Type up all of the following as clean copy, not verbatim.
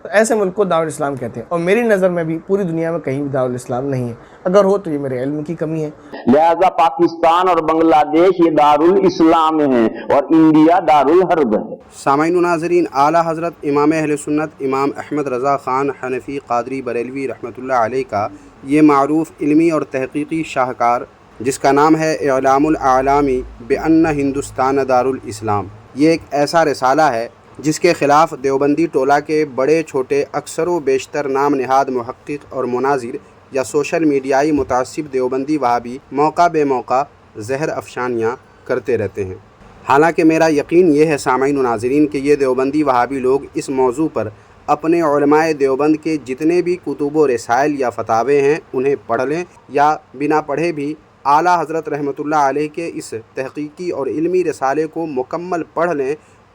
تو ایسے ملک کو دارالاسلام کہتے ہیں، اور میری نظر میں بھی پوری دنیا میں کہیں بھی دارالاسلام نہیں ہے، اگر ہو تو یہ میرے علم کی کمی ہے۔ لہذا پاکستان اور بنگلہ دیش یہ دارالاسلام ہیں اور انڈیا دارالحرب ہے۔ سامعین و ناظرین، اعلیٰ حضرت امام اہل سنت امام احمد رضا خان حنفی قادری بریلوی رحمۃ اللہ علیہ کا یہ معروف علمی اور تحقیقی شاہکار، جس کا نام ہے اعلام الاعلامی بان ہندوستان دارالاسلام، یہ ایک ایسا رسالہ ہے جس کے خلاف دیوبندی ٹولہ کے بڑے چھوٹے اکثر و بیشتر نام نہاد محقق اور مناظر یا سوشل میڈیائی متعصب دیوبندی وہابی موقع بے موقع زہر افشانیاں کرتے رہتے ہیں۔ حالانکہ میرا یقین یہ ہے سامعین و ناظرین کہ یہ دیوبندی وہابی لوگ اس موضوع پر اپنے علماء دیوبند کے جتنے بھی کتب و رسائل یا فتاوے ہیں انہیں پڑھ لیں، یا بنا پڑھے بھی اعلیٰ حضرت رحمۃ اللہ علیہ کے اس تحقیقی اور علمی رسالے کو مکمل پڑھ لیں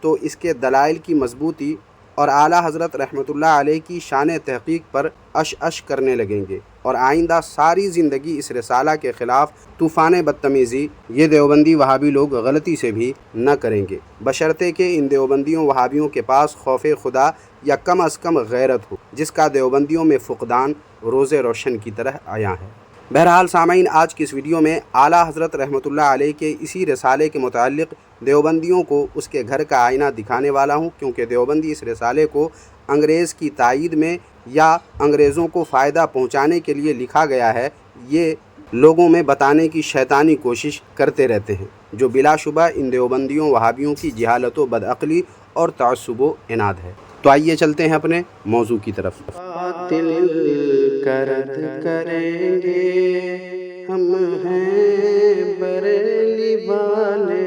تو اس کے دلائل کی مضبوطی اور اعلیٰ حضرت رحمۃ اللہ علیہ کی شان تحقیق پر اش کرنے لگیں گے، اور آئندہ ساری زندگی اس رسالہ کے خلاف طوفان بدتمیزی یہ دیوبندی وہابی لوگ غلطی سے بھی نہ کریں گے، بشرطے کہ ان دیوبندیوں وہابیوں کے پاس خوف خدا یا کم از کم غیرت ہو، جس کا دیوبندیوں میں فقدان روز روشن کی طرح عیاں ہے۔ بہرحال سامعین، آج کی اس ویڈیو میں اعلیٰ حضرت رحمۃ اللہ علیہ کے اسی رسالے کے متعلق دیوبندیوں کو اس کے گھر کا آئینہ دکھانے والا ہوں، کیونکہ دیوبندی اس رسالے کو انگریز کی تائید میں یا انگریزوں کو فائدہ پہنچانے کے لیے لکھا گیا ہے، یہ لوگوں میں بتانے کی شیطانی کوشش کرتے رہتے ہیں، جو بلا شبہ ان دیوبندیوں وہابیوں کی جہالت و بدعقلی اور تعصب و عناد ہے۔ تو آئیے چلتے ہیں اپنے موضوع کی طرف۔ قاتل کرد کریں گے ہم ہیں بریلی والے۔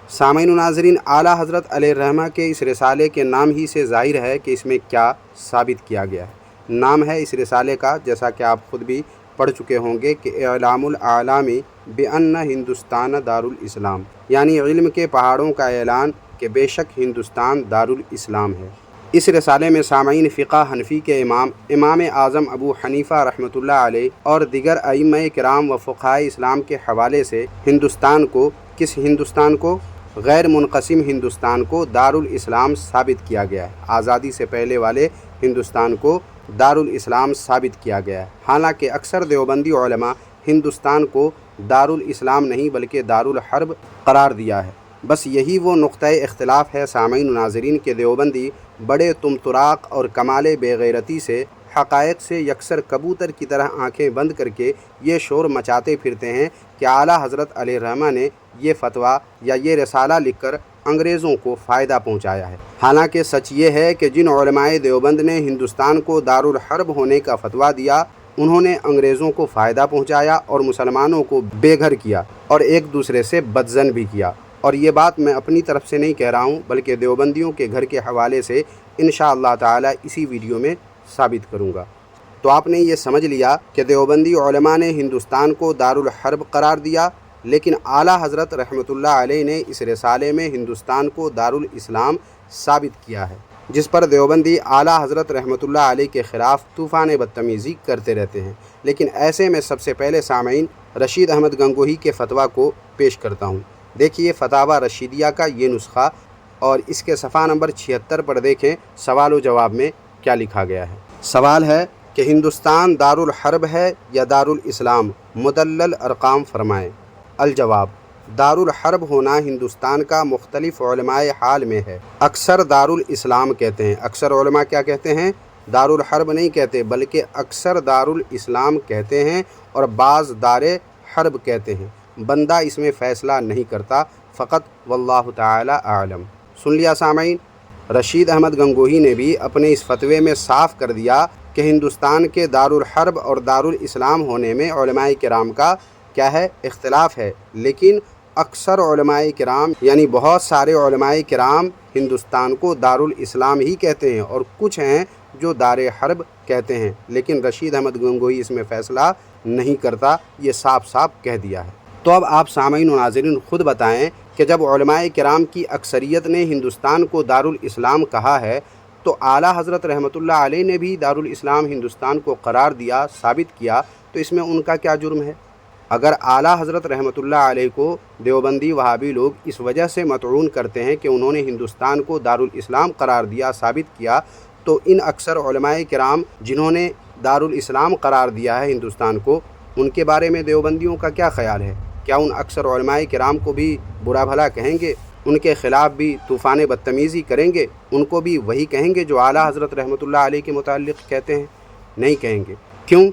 سامعین و ناظرین، اعلیٰ حضرت علیہ الرحمہ کے اس رسالے کے نام ہی سے ظاہر ہے کہ اس میں کیا ثابت کیا گیا ہے۔ نام ہے اس رسالے کا، جیسا کہ آپ خود بھی پڑھ چکے ہوں گے، کہ اعلام الاعلامی بان ہندوستان دارالاسلام، یعنی علم کے پہاڑوں کا اعلان کہ بے شک ہندوستان دارالاسلام ہے۔ اس رسالے میں سامعین فقہ حنفی کے امام اعظم ابو حنیفہ رحمۃ اللہ علیہ اور دیگر ائمہ کرام و فقہائے اسلام کے حوالے سے ہندوستان کو، کس ہندوستان کو؟ غیر منقسم ہندوستان کو دارالاسلام ثابت کیا گیا ہے۔ آزادی سے پہلے والے ہندوستان کو دارالاسلام ثابت کیا گیا ہے، حالانکہ اکثر دیوبندی علماء ہندوستان کو دارالاسلام نہیں بلکہ دارالحرب قرار دیا ہے۔ بس یہی وہ نقطہ اختلاف ہے سامعین و ناظرین کے دیوبندی بڑے طمطراق اور کمال بے غیرتی سے حقائق سے یکسر کبوتر کی طرح آنکھیں بند کر کے یہ شور مچاتے پھرتے ہیں کہ اعلیٰ حضرت علیہ الرحمہ نے یہ فتویٰ یا یہ رسالہ لکھ کر انگریزوں کو فائدہ پہنچایا ہے۔ حالانکہ سچ یہ ہے کہ جن علماء دیوبند نے ہندوستان کو دارالحرب ہونے کا فتویٰ دیا، انہوں نے انگریزوں کو فائدہ پہنچایا اور مسلمانوں کو بے گھر کیا اور ایک دوسرے سے بدظن بھی کیا۔ اور یہ بات میں اپنی طرف سے نہیں کہہ رہا ہوں، بلکہ دیوبندیوں کے گھر کے حوالے سے انشاءاللہ تعالی اسی ویڈیو میں ثابت کروں گا۔ تو آپ نے یہ سمجھ لیا کہ دیوبندی علماء نے ہندوستان کو دارالحرب قرار دیا، لیکن اعلیٰ حضرت رحمۃ اللہ علیہ نے اس رسالے میں ہندوستان کو دارالاسلام ثابت کیا ہے، جس پر دیوبندی اعلیٰ حضرت رحمۃ اللہ علیہ کے خلاف طوفان بدتمیزی کرتے رہتے ہیں۔ لیکن ایسے میں سب سے پہلے سامعین رشید احمد گنگوہی کے فتویٰ کو پیش کرتا ہوں۔ دیکھیے فتاویٰ رشیدیہ کا یہ نسخہ، اور اس کے صفحہ نمبر 76 پر دیکھیں سوال و جواب میں کیا لکھا گیا ہے۔ سوال ہے کہ ہندوستان دارالحرب ہے یا دارالاسلام؟ مدلل ارقام فرمائیں۔ الجواب: دارالحرب ہونا ہندوستان کا مختلف علماء حال میں ہے۔ اکثر دارالاسلام کہتے ہیں، اکثر علماء کیا کہتے ہیں؟ دارالحرب نہیں کہتے، بلکہ اکثر دارالاسلام کہتے ہیں، اور بعض دار حرب کہتے ہیں۔ بندہ اس میں فیصلہ نہیں کرتا، فقط واللہ تعالی اعلم۔ سن لیا سامعین؟ رشید احمد گنگوہی نے بھی اپنے اس فتوے میں صاف کر دیا کہ ہندوستان کے دارالحرب اور دارالاسلام ہونے میں علماء کرام کا کیا ہے؟ اختلاف ہے، لیکن اکثر علماء کرام یعنی بہت سارے علماء کرام ہندوستان کو دارالاسلام ہی کہتے ہیں، اور کچھ ہیں جو دار حرب کہتے ہیں، لیکن رشید احمد گنگوہی اس میں فیصلہ نہیں کرتا، یہ صاف صاف کہہ دیا ہے۔ تو اب آپ سامعین و ناظرین خود بتائیں کہ جب علماء کرام کی اکثریت نے ہندوستان کو دارالاسلام کہا ہے، تو اعلیٰ حضرت رحمۃ اللہ علیہ نے بھی دارالاسلام ہندوستان کو قرار دیا، ثابت کیا، تو اس میں ان کا کیا جرم ہے؟ اگر اعلیٰ حضرت رحمۃ اللہ علیہ کو دیوبندی وہابی لوگ اس وجہ سے مطعون کرتے ہیں کہ انہوں نے ہندوستان کو دارالاسلام قرار دیا، ثابت کیا، تو ان اکثر علماء کرام جنہوں نے دارالاسلام قرار دیا ہے ہندوستان کو، ان کے بارے میں دیوبندیوں کا کیا خیال ہے؟ کیا ان اکثر علماء کرام کو بھی برا بھلا کہیں گے؟ ان کے خلاف بھی طوفان بدتمیزی کریں گے؟ ان کو بھی وہی کہیں گے جو اعلیٰ حضرت رحمۃ اللہ علیہ کے متعلق کہتے ہیں؟ نہیں کہیں گے۔ کیوں؟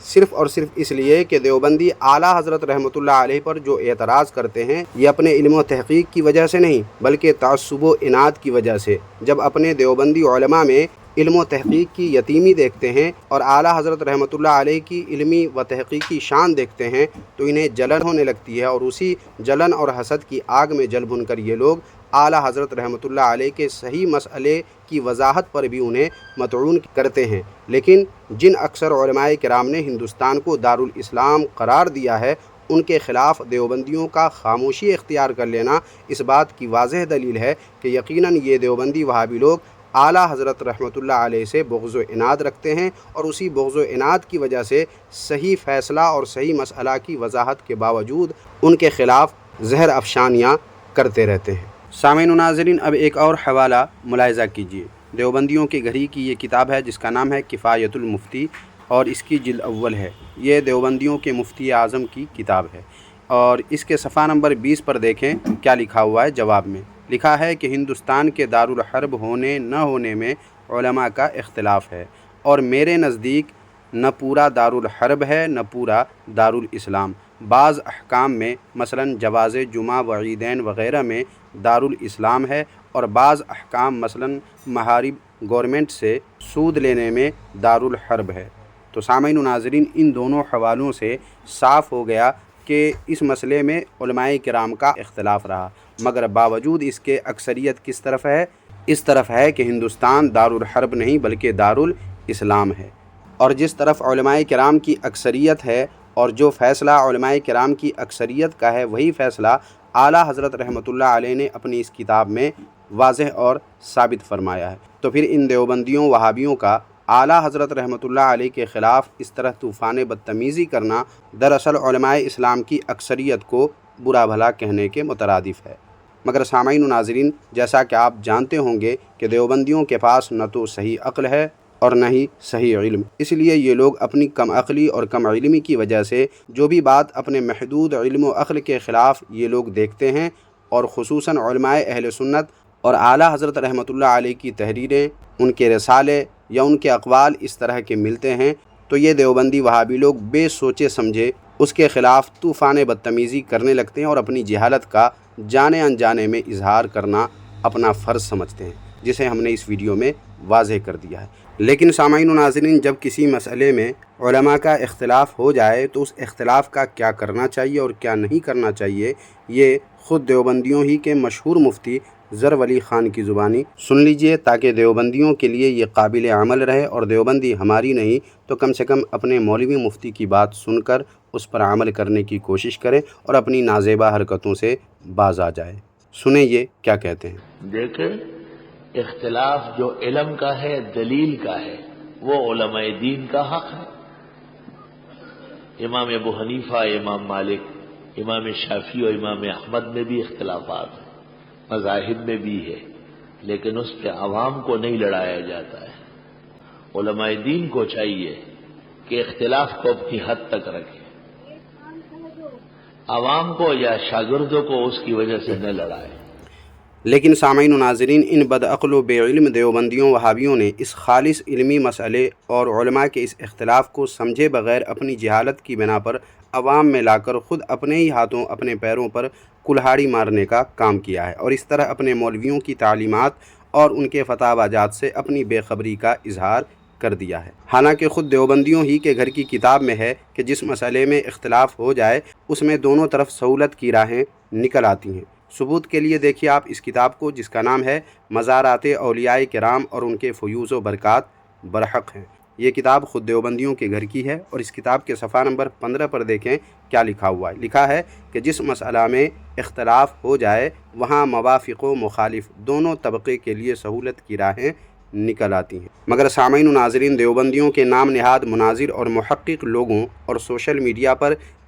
صرف اور صرف اس لیے کہ دیوبندی اعلیٰ حضرت رحمۃ اللہ علیہ پر جو اعتراض کرتے ہیں یہ اپنے علم و تحقیق کی وجہ سے نہیں بلکہ تعصب و عناد کی وجہ سے۔ جب اپنے دیوبندی علماء میں علم و تحقیق کی یتیمی دیکھتے ہیں اور اعلیٰ حضرت رحمۃ اللہ علیہ کی علمی و تحقیقی شان دیکھتے ہیں تو انہیں جلن ہونے لگتی ہے، اور اسی جلن اور حسد کی آگ میں جل بھن کر یہ لوگ اعلیٰ حضرت رحمۃ اللہ علیہ کے صحیح مسئلے کی وضاحت پر بھی انہیں مطعون کرتے ہیں۔ لیکن جن اکثر علماء کرام نے ہندوستان کو دارالاسلام قرار دیا ہے، ان کے خلاف دیوبندیوں کا خاموشی اختیار کر لینا اس بات کی واضح دلیل ہے کہ یقیناً یہ دیوبندی وہابی لوگ اعلیٰ حضرت رحمۃ اللہ علیہ سے بغض و عناد رکھتے ہیں، اور اسی بغض و عناد کی وجہ سے صحیح فیصلہ اور صحیح مسئلہ کی وضاحت کے باوجود ان کے خلاف زہر افشانیاں کرتے رہتے ہیں۔ سامعین و ناظرین، اب ایک اور حوالہ ملاحظہ کیجیے۔ دیوبندیوں کے گھری کی یہ کتاب ہے جس کا نام ہے کفایت المفتی، اور اس کی جلد اول ہے۔ یہ دیوبندیوں کے مفتی اعظم کی کتاب ہے، اور اس کے صفحہ نمبر 20 پر دیکھیں کیا لکھا ہوا ہے۔ جواب میں لکھا ہے کہ ہندوستان کے دارالحرب ہونے نہ ہونے میں علماء کا اختلاف ہے، اور میرے نزدیک نہ پورا دارالحرب ہے نہ پورا دارالاسلام۔ بعض احکام میں مثلاً جواز جمعہ و عیدین وغیرہ میں دارالاسلام ہے، اور بعض احکام مثلاً محارب گورنمنٹ سے سود لینے میں دارالحرب ہے۔ تو سامعین و ناظرین، ان دونوں حوالوں سے صاف ہو گیا کہ اس مسئلے میں علماء کرام کا اختلاف رہا، مگر باوجود اس کے اکثریت کس طرف ہے؟ اس طرف ہے کہ ہندوستان دارالحرب نہیں بلکہ دارالاسلام ہے۔ اور جس طرف علماء کرام کی اکثریت ہے اور جو فیصلہ علماء کرام کی اکثریت کا ہے، وہی فیصلہ اعلیٰ حضرت رحمۃ اللہ علیہ نے اپنی اس کتاب میں واضح اور ثابت فرمایا ہے۔ تو پھر ان دیوبندیوں وہابیوں کا اعلیٰ حضرت رحمۃ اللہ علیہ کے خلاف اس طرح طوفان بدتمیزی کرنا دراصل علماء اسلام کی اکثریت کو برا بھلا کہنے کے مترادف ہے۔ مگر سامعین و ناظرین، جیسا کہ آپ جانتے ہوں گے کہ دیوبندیوں کے پاس نہ تو صحیح عقل ہے اور نہ ہی صحیح علم، اس لیے یہ لوگ اپنی کم عقلی اور کم علمی کی وجہ سے جو بھی بات اپنے محدود علم و عقل کے خلاف یہ لوگ دیکھتے ہیں، اور خصوصاً علماء اہل سنت اور اعلیٰ حضرت رحمۃ اللہ علیہ کی تحریریں، ان کے رسالے یا ان کے اقوال اس طرح کے ملتے ہیں، تو یہ دیوبندی وہابی لوگ بے سوچے سمجھے اس کے خلاف طوفان بدتمیزی کرنے لگتے ہیں، اور اپنی جہالت کا جانے انجانے میں اظہار کرنا اپنا فرض سمجھتے ہیں، جسے ہم نے اس ویڈیو میں واضح کر دیا ہے۔ لیکن سامعین و ناظرین، جب کسی مسئلے میں علماء کا اختلاف ہو جائے تو اس اختلاف کا کیا کرنا چاہیے اور کیا نہیں کرنا چاہیے، یہ خود دیوبندیوں ہی کے مشہور مفتی ظفر ولی خان کی زبانی سن لیجئے، تاکہ دیوبندیوں کے لیے یہ قابل عمل رہے، اور دیوبندی ہماری نہیں تو کم سے کم اپنے مولوی مفتی کی بات سن کر اس پر عمل کرنے کی کوشش کرے اور اپنی نازیبہ حرکتوں سے باز آ جائے۔ سنیں یہ کیا کہتے ہیں۔ دیکھیں، اختلاف جو علم کا ہے، دلیل کا ہے، وہ علماء دین کا حق ہے۔ امام ابو حنیفہ، امام مالک، امام شافعی اور امام احمد میں بھی اختلافات ہیں، مذاہب میں بھی ہے، لیکن اس پہ عوام کو نہیں لڑایا جاتا ہے۔ علماء دین کو چاہیے کہ اختلاف کو اپنی حد تک رکھے، عوام کو یا شاگردوں کو اس کی وجہ سے نہ لڑائے۔ لیکن سامعین و ناظرین، ان بدعقل و بے علم دیوبندیوں وہابیوں نے اس خالص علمی مسئلے اور علماء کے اس اختلاف کو سمجھے بغیر اپنی جہالت کی بنا پر عوام میں لا کر خود اپنے ہی ہاتھوں اپنے پیروں پر کلہاڑی مارنے کا کام کیا ہے، اور اس طرح اپنے مولویوں کی تعلیمات اور ان کے فتاوی جات سے اپنی بے خبری کا اظہار کر دیا ہے۔ حالانکہ خود دیوبندیوں ہی کے گھر کی کتاب میں ہے کہ جس مسئلے میں اختلاف ہو جائے اس میں دونوں طرف سہولت کی راہیں نکل آتی ہیں۔ ثبوت کے لیے دیکھیے آپ اس کتاب کو، جس کا نام ہے مزارات اولیاء کرام اور ان کے فیوز و برکات برحق ہیں۔ یہ کتاب خود دیوبندیوں کے گھر کی ہے، اور اس کتاب کے صفحہ نمبر 15 پر دیکھیں کیا لکھا ہوا ہے۔ لکھا ہے کہ جس مسئلہ میں اختلاف ہو جائے وہاں موافق و مخالف دونوں طبقے کے لیے سہولت کی راہیں نکل آتی ہیں۔ مگر سامعین و ناظرین، دیوبندیوں کے نام نہاد مناظر اور محقق لوگوں اور سوشل میڈیا پر